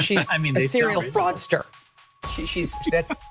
she's a serial fraudster.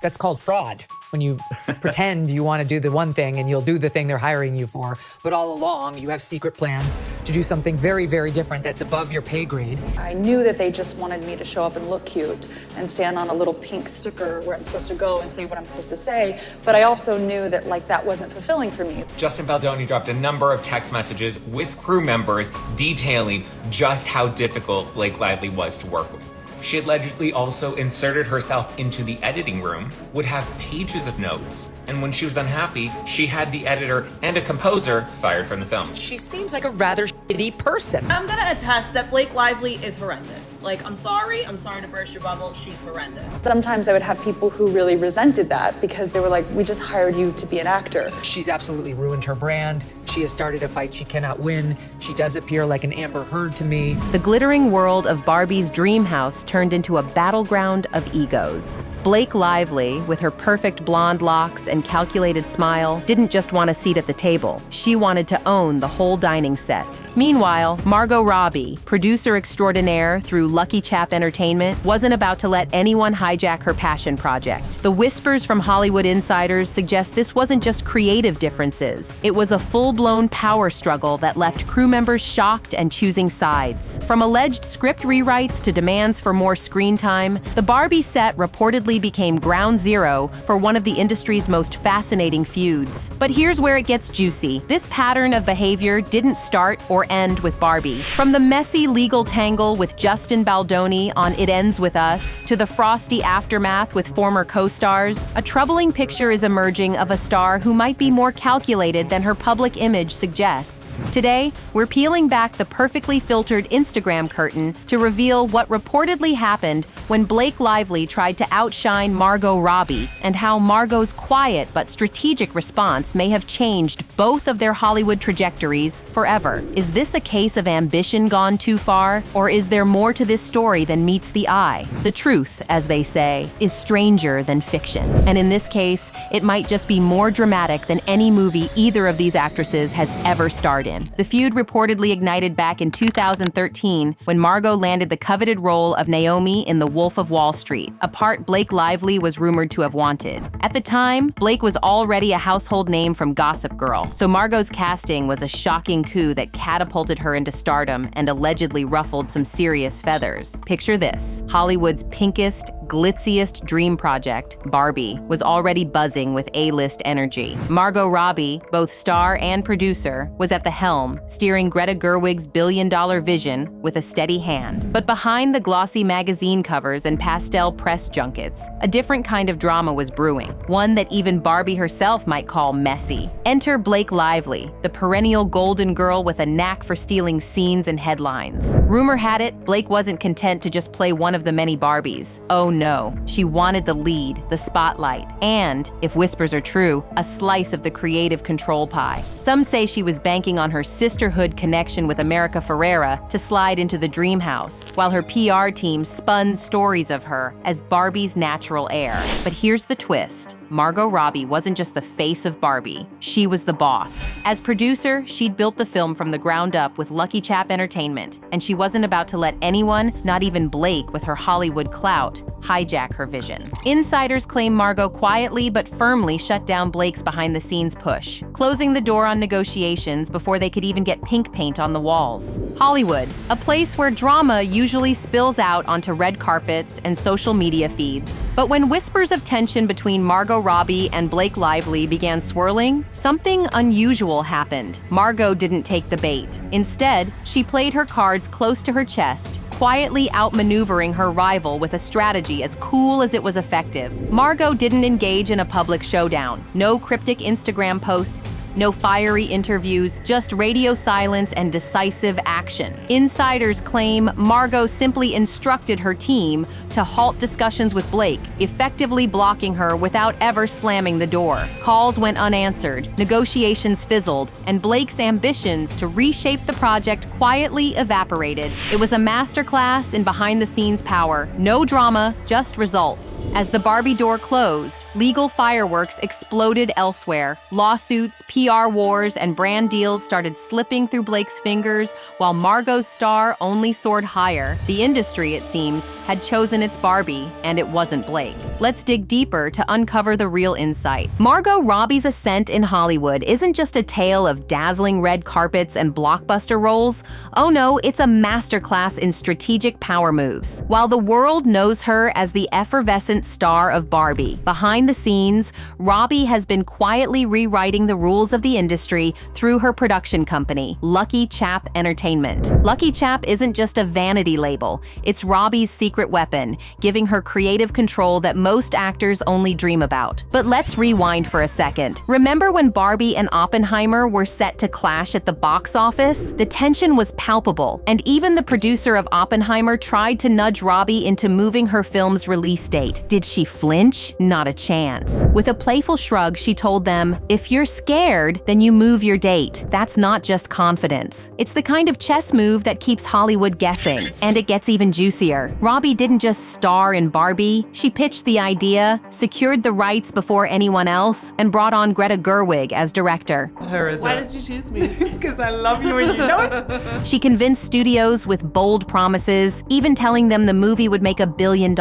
That's called fraud. When you pretend you want to do the one thing and you'll do the thing they're hiring you for, but all along you have secret plans to do something very, very different that's above your pay grade. I knew that they just wanted me to show up and look cute and stand on a little pink sticker where I'm supposed to go and say what I'm supposed to say, but I also knew that that wasn't fulfilling for me. Justin Baldoni dropped a number of text messages with crew members detailing just how difficult Blake Lively was to work with. She allegedly also inserted herself into the editing room, would have pages of notes, and when she was unhappy, she had the editor and a composer fired from the film. She seems like a rather shitty person. I'm gonna attest that Blake Lively is horrendous. I'm sorry to burst your bubble, she's horrendous. Sometimes I would have people who really resented that because they were like, we just hired you to be an actor. She's absolutely ruined her brand. She has started a fight she cannot win. She does appear like an Amber Heard to me. The glittering world of Barbie's dream house turned into a battleground of egos. Blake Lively, with her perfect blonde locks and calculated smile, didn't just want a seat at the table. She wanted to own the whole dining set. Meanwhile, Margot Robbie, producer extraordinaire through LuckyChap Entertainment, wasn't about to let anyone hijack her passion project. The whispers from Hollywood insiders suggest this wasn't just creative differences. It was a full-blown power struggle that left crew members shocked and choosing sides. From alleged script rewrites to demands for more screen time, the Barbie set reportedly became ground zero for one of the industry's most fascinating feuds. But here's where it gets juicy. This pattern of behavior didn't start or end with Barbie. From the messy legal tangle with Justin Baldoni on It Ends With Us to the frosty aftermath with former co-stars, a troubling picture is emerging of a star who might be more calculated than her public image suggests. Today, we're peeling back the perfectly filtered Instagram curtain to reveal what reportedly happened when Blake Lively tried to outshine Margot Robbie, and how Margot's quiet but strategic response may have changed both of their Hollywood trajectories forever. Is this a case of ambition gone too far, or is there more to this story than meets the eye? The truth, as they say, is stranger than fiction. And in this case, it might just be more dramatic than any movie either of these actresses has ever starred in. The feud reportedly ignited back in 2013 when Margot landed the coveted role of Naomi in The Wolf of Wall Street, a part Blake Lively was rumored to have wanted. At the time, Blake was already a household name from Gossip Girl, so Margot's casting was a shocking coup that catapulted her into stardom and allegedly ruffled some serious feathers. Picture this: Hollywood's pinkest, glitziest dream project, Barbie, was already buzzing with A-list energy. Margot Robbie, both star and producer, was at the helm, steering Greta Gerwig's billion-dollar vision with a steady hand. But behind the glossy magazine covers and pastel press junkets, a different kind of drama was brewing, one that even Barbie herself might call messy. Enter Blake Lively, the perennial golden girl with a knack for stealing scenes and headlines. Rumor had it, Blake wasn't content to just play one of the many Barbies. Oh no, she wanted the lead, the spotlight, and, if whispers are true, a slice of the creative control pie. Some say she was banking on her sisterhood connection with America Ferrera to slide into the dream house, while her PR team spun stories of her as Barbie's natural heir. But here's the twist. Margot Robbie wasn't just the face of Barbie, she was the boss. As producer, she'd built the film from the ground up with LuckyChap Entertainment, and she wasn't about to let anyone, not even Blake with her Hollywood clout, hijack her vision. Insiders claim Margot quietly but firmly shut down Blake's behind-the-scenes push, closing the door on negotiations before they could even get pink paint on the walls. Hollywood, a place where drama usually spills out onto red carpets and social media feeds. But when whispers of tension between Margot Robbie and Blake Lively began swirling, something unusual happened. Margot didn't take the bait. Instead, she played her cards close to her chest, quietly outmaneuvering her rival with a strategy as cool as it was effective. Margot didn't engage in a public showdown. No cryptic Instagram posts, no fiery interviews, just radio silence and decisive action. Insiders claim Margot simply instructed her team to halt discussions with Blake, effectively blocking her without ever slamming the door. Calls went unanswered, negotiations fizzled, and Blake's ambitions to reshape the project quietly evaporated. It was a masterclass in behind-the-scenes power. No drama, just results. As the Barbie door closed, legal fireworks exploded elsewhere. Lawsuits, PR wars and brand deals started slipping through Blake's fingers, while Margot's star only soared higher. The industry, it seems, had chosen its Barbie, and it wasn't Blake. Let's dig deeper to uncover the real insight. Margot Robbie's ascent in Hollywood isn't just a tale of dazzling red carpets and blockbuster roles. Oh no, it's a masterclass in strategic power moves. While the world knows her as the effervescent star of Barbie, behind the scenes, Robbie has been quietly rewriting the rules of the industry through her production company, LuckyChap Entertainment. LuckyChap isn't just a vanity label, it's Robbie's secret weapon, giving her creative control that most actors only dream about. But let's rewind for a second. Remember when Barbie and Oppenheimer were set to clash at the box office? The tension was palpable, and even the producer of Oppenheimer tried to nudge Robbie into moving her film's release date. Did she flinch? Not a chance. With a playful shrug, she told them, "If you're scared, then you move your date." That's not just confidence. It's the kind of chess move that keeps Hollywood guessing. And it gets even juicier. Robbie didn't just star in Barbie. She pitched the idea, secured the rights before anyone else, and brought on Greta Gerwig as director. Why did you choose me? Because I love you and you know it. She convinced studios with bold promises, even telling them the movie would make $1 billion.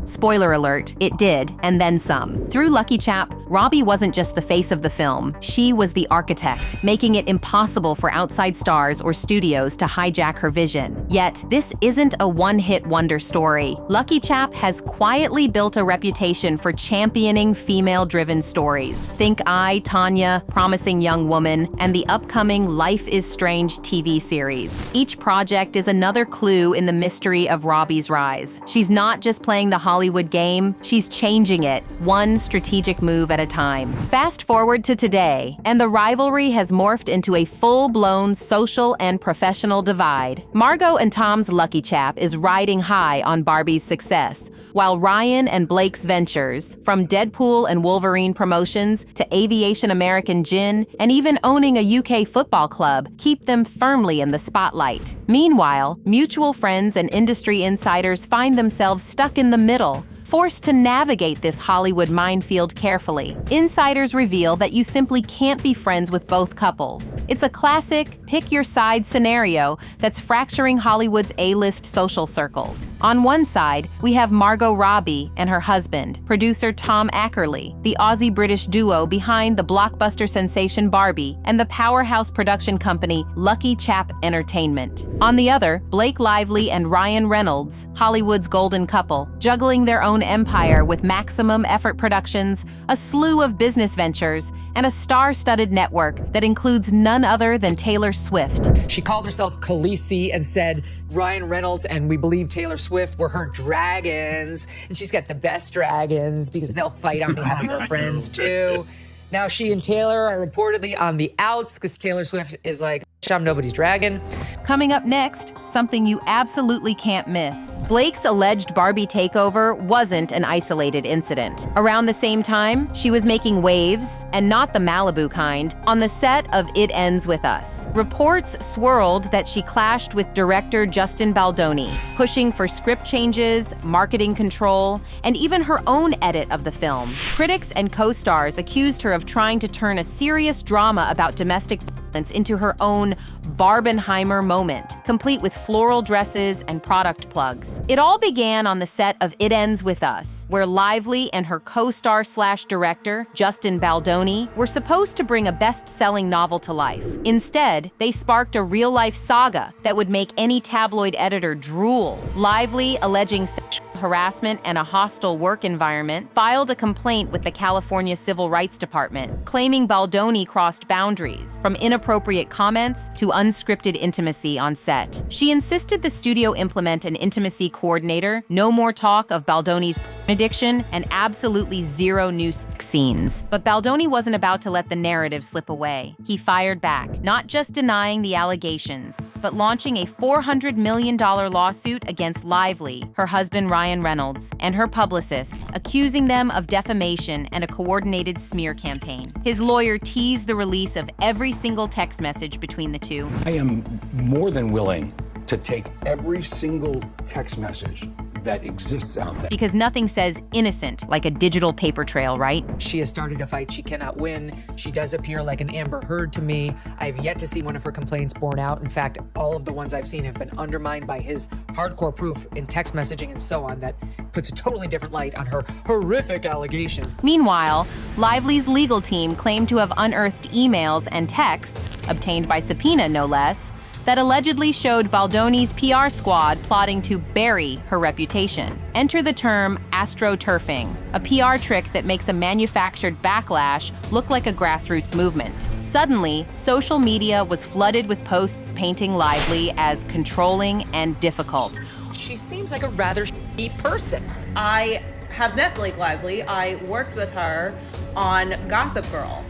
Spoiler alert, it did, and then some. Through LuckyChap, Robbie wasn't just the face of the film, she was the architect, making it impossible for outside stars or studios to hijack her vision. Yet, this isn't a one-hit wonder story. LuckyChap has quietly built a reputation for championing female-driven stories. Think I, Tanya, Promising Young Woman, and the upcoming Life is Strange TV series. Each project is another clue in the mystery of Robbie's rise. She's not just playing the Hollywood game, she's changing it, one strategic move at a time. Fast forward to today, and the rivalry has morphed into a full-blown social and professional divide. Margot and Tom's LuckyChap is riding high on Barbie's success, while Ryan and Blake's ventures, from Deadpool and Wolverine promotions to Aviation American Gin, and even owning a UK football club, keep them firmly in the spotlight. Meanwhile, mutual friends and industry insiders find themselves stuck in the middle, forced to navigate this Hollywood minefield carefully. Insiders reveal that you simply can't be friends with both couples. It's a classic pick-your-side scenario that's fracturing Hollywood's A-list social circles. On one side, we have Margot Robbie and her husband, producer Tom Ackerley, the Aussie-British duo behind the blockbuster sensation Barbie and the powerhouse production company LuckyChap Entertainment. On the other, Blake Lively and Ryan Reynolds, Hollywood's golden couple, juggling their own empire with Maximum Effort Productions, a slew of business ventures, and a star-studded network that includes none other than Taylor Swift. She called herself Khaleesi and said Ryan Reynolds and we believe Taylor Swift were her dragons. And she's got the best dragons because they'll fight on behalf of her friends too. Now she and Taylor are reportedly on the outs because Taylor Swift is like, I'm nobody's dragon. Coming up next, something you absolutely can't miss. Blake's alleged Barbie takeover wasn't an isolated incident. Around the same time, she was making waves, and not the Malibu kind, on the set of It Ends With Us. Reports swirled that she clashed with director Justin Baldoni, pushing for script changes, marketing control, and even her own edit of the film. Critics and co-stars accused her of trying to turn a serious drama about domestic violence into her own Barbenheimer moment, complete with floral dresses and product plugs. It all began on the set of It Ends With Us, where Lively and her co-star/director, Justin Baldoni, were supposed to bring a best-selling novel to life. Instead, they sparked a real-life saga that would make any tabloid editor drool. Lively, alleging sexual harassment and a hostile work environment, filed a complaint with the California Civil Rights Department, claiming Baldoni crossed boundaries, from inappropriate comments to unscripted intimacy on set. She insisted the studio implement an intimacy coordinator, no more talk of Baldoni's addiction, and absolutely zero new sex scenes. But Baldoni wasn't about to let the narrative slip away. He fired back, not just denying the allegations, but launching a $400 million lawsuit against Lively, her husband Ryan Reynolds, and her publicist, accusing them of defamation and a coordinated smear campaign. His lawyer teased the release of every single text message between the two. I am more than willing to take every single text message that exists out there. Because nothing says innocent like a digital paper trail, right? She has started a fight she cannot win. She does appear like an Amber Heard to me. I've yet to see one of her complaints borne out. In fact, all of the ones I've seen have been undermined by his hardcore proof in text messaging and so on that puts a totally different light on her horrific allegations. Meanwhile, Lively's legal team claimed to have unearthed emails and texts, obtained by subpoena no less, that allegedly showed Baldoni's PR squad plotting to bury her reputation. Enter the term astroturfing, a PR trick that makes a manufactured backlash look like a grassroots movement. Suddenly, social media was flooded with posts painting Lively as controlling and difficult. She seems like a rather shitty person. I have met Blake Lively. I worked with her on Gossip Girl.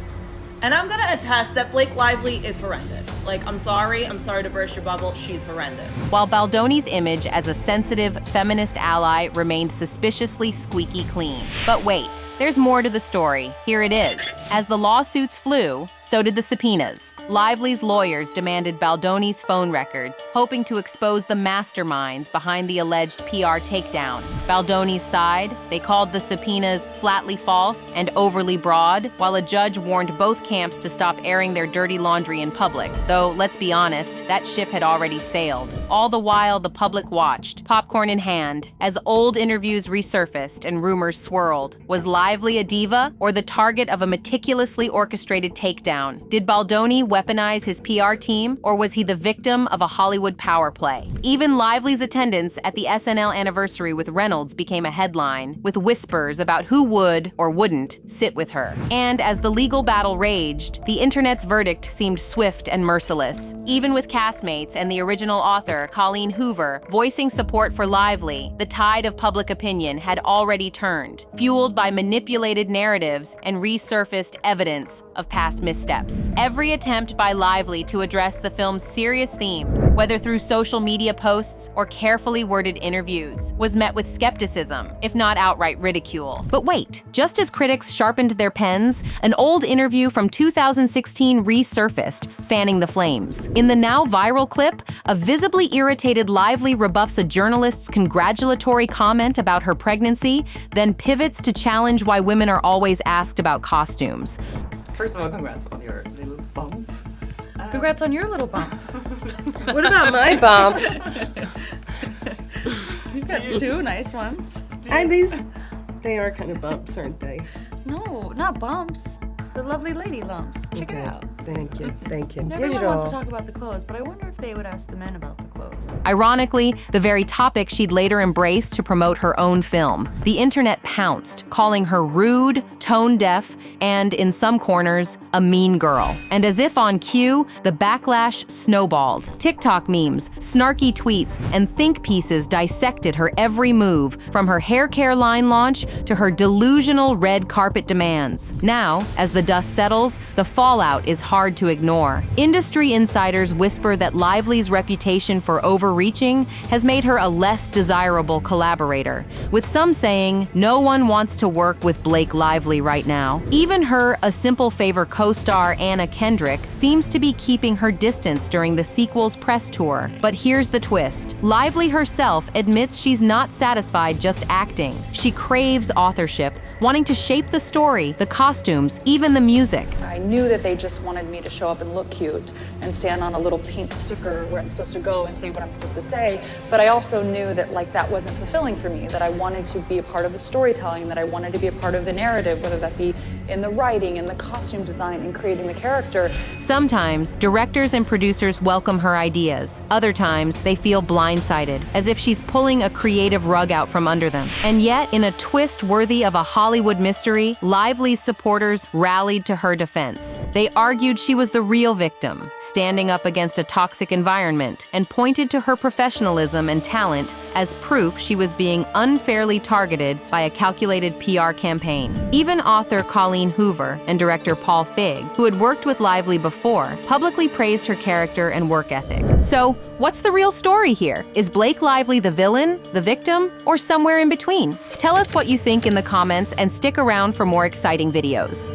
And I'm gonna attest that Blake Lively is horrendous. Like, I'm sorry to burst your bubble, she's horrendous. While Baldoni's image as a sensitive, feminist ally remained suspiciously squeaky clean. But wait, there's more to the story. Here it is. As the lawsuits flew, so did the subpoenas. Lively's lawyers demanded Baldoni's phone records, hoping to expose the masterminds behind the alleged PR takedown. Baldoni's side, they called the subpoenas flatly false and overly broad, while a judge warned both camps to stop airing their dirty laundry in public. Though, let's be honest, that ship had already sailed. All the while, the public watched, popcorn in hand, as old interviews resurfaced and rumors swirled. Was Lively a diva or the target of a meticulously orchestrated takedown? Did Baldoni weaponize his PR team, or was he the victim of a Hollywood power play? Even Lively's attendance at the SNL anniversary with Reynolds became a headline, with whispers about who would or wouldn't sit with her. And as the legal battle raged, the internet's verdict seemed swift and merciless. Even with castmates and the original author, Colleen Hoover, voicing support for Lively, the tide of public opinion had already turned, fueled by manipulated narratives and resurfaced evidence of past missteps. Every attempt by Lively to address the film's serious themes, whether through social media posts or carefully worded interviews, was met with skepticism, if not outright ridicule. But wait, just as critics sharpened their pens, an old interview from 2016 resurfaced, fanning the flames. In the now viral clip, a visibly irritated Lively rebuffs a journalist's congratulatory comment about her pregnancy, then pivots to challenge why women are always asked about costumes. First of all, congrats on your little bump. Congrats on your little bump. What about my bump? You've got two nice ones. And they are kind of bumps, aren't they? No, not bumps. The lovely lady lumps. Check it out. Thank you. Everyone wants to talk about the clothes, but I wonder if they would ask the men about the clothes. Ironically, the very topic she'd later embraced to promote her own film. The internet pounced, calling her rude, tone-deaf, and, in some corners, a mean girl. And as if on cue, the backlash snowballed. TikTok memes, snarky tweets, and think pieces dissected her every move, from her hair care line launch to her delusional red carpet demands. Now, as the dust settles, the fallout is hard to ignore. Industry insiders whisper that Lively's reputation for overreaching has made her a less desirable collaborator, with some saying no one wants to work with Blake Lively right now. Even her A Simple Favor co-star Anna Kendrick seems to be keeping her distance during the sequel's press tour. But here's the twist. Lively herself admits she's not satisfied just acting. She craves authorship, wanting to shape the story, the costumes, even the music. I knew that they just wanted me to show up and look cute and stand on a little pink sticker where I'm supposed to go and say what I'm supposed to say, but I also knew that that wasn't fulfilling for me, that I wanted to be a part of the storytelling, that I wanted to be a part of the narrative, whether that be in the writing, in the costume design, and creating the character. Sometimes, directors and producers welcome her ideas. Other times, they feel blindsided, as if she's pulling a creative rug out from under them. And yet, in a twist worthy of a Hollywood mystery, Lively's supporters rallied to her defense. They argued she was the real victim, standing up against a toxic environment, and pointed to her professionalism and talent as proof she was being unfairly targeted by a calculated PR campaign. Even author Colleen Hoover and director Paul Feig, who had worked with Lively before, publicly praised her character and work ethic. So, what's the real story here? Is Blake Lively the villain, the victim, or somewhere in between? Tell us what you think in the comments and stick around for more exciting videos.